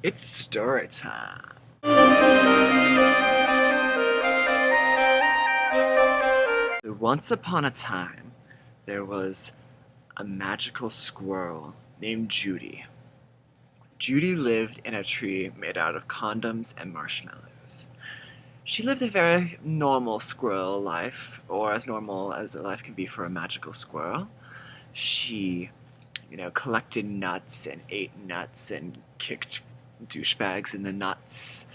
It's story time. Once upon a time, there was a magical squirrel named Judy. Judy lived in a tree made out of condoms and marshmallows. She lived a very normal squirrel life, or as normal as a life can be for a magical squirrel. She, collected nuts and ate nuts and kicked douchebags in the nuts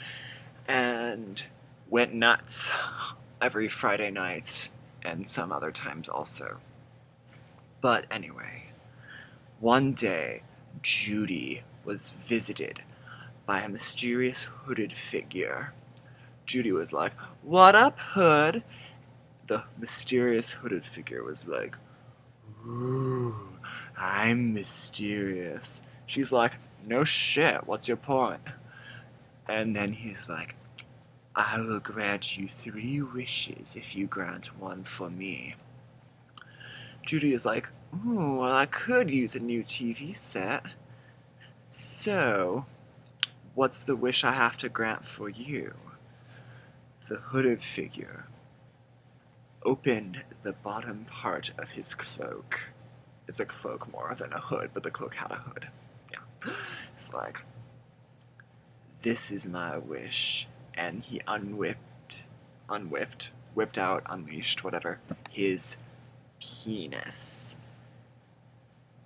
and went nuts every Friday night and some other times also. But anyway, one day Judy was visited by a mysterious hooded figure. Judy was like, "What up, Hood?" The mysterious hooded figure was like, "Ooh, I'm mysterious." She's like, "No shit, what's your point?" And then he's like, "I will grant you 3 wishes if you grant one for me." Judy is like, "Ooh, well, I could use a new TV set. So, what's the wish I have to grant for you?" The hooded figure opened the bottom part of his cloak. It's a cloak more than a hood, but the cloak had a hood. Yeah. It's like, "This is my wish." And he whipped out, unleashed, whatever, his penis.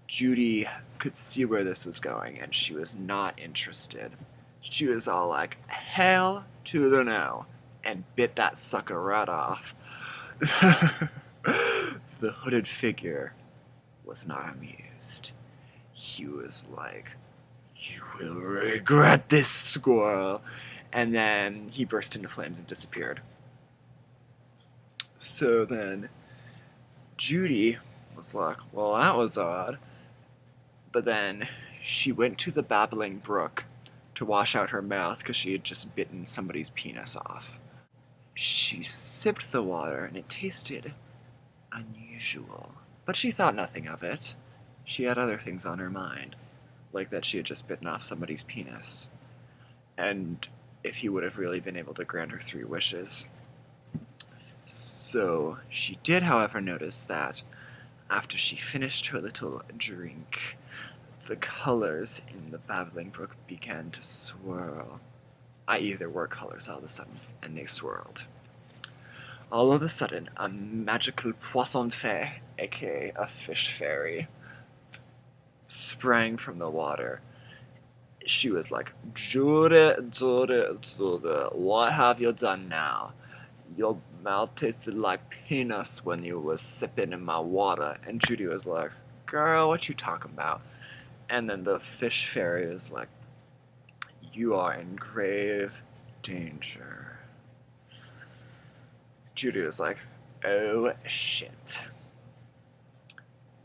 Judy could see where this was going, and she was not interested. She was all like, "Hell to the no," and bit that sucker right off. The hooded figure was not amused. He was like, "You will regret this, squirrel." And then he burst into flames and disappeared. So then Judy was like, "Well, that was odd." But then she went to the babbling brook to wash out her mouth because she had just bitten somebody's penis off. She sipped the water and it tasted unusual, but she thought nothing of it. She had other things on her mind, like that she had just bitten off somebody's penis. And if he would have really been able to grant her 3 wishes. So she did, however, notice that after she finished her little drink, the colors in the babbling brook began to swirl. I.e., there were colors all of a sudden, and they swirled. All of a sudden, a magical possion-fee, aka a fish fairy, sprang from the water. She was like, "Judy, Judy, Judy, what have you done now? Your mouth tasted like penis when you was sipping in my water." And Judy was like, "Girl, what you talking about?" And then the fish fairy was like, "You are in grave danger." Judy was like, "Oh shit.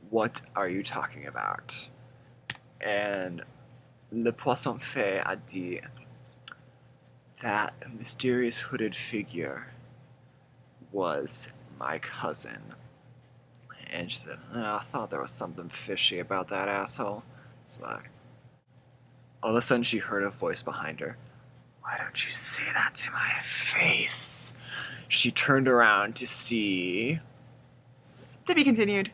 What are you talking about?" And le posson-fee a dit, "That mysterious hooded figure was my cousin." And she said, "Oh, I thought there was something fishy about that asshole." It's like, all of a sudden she heard a voice behind her. "Why don't you say that to my face?" She turned around to see... To be continued.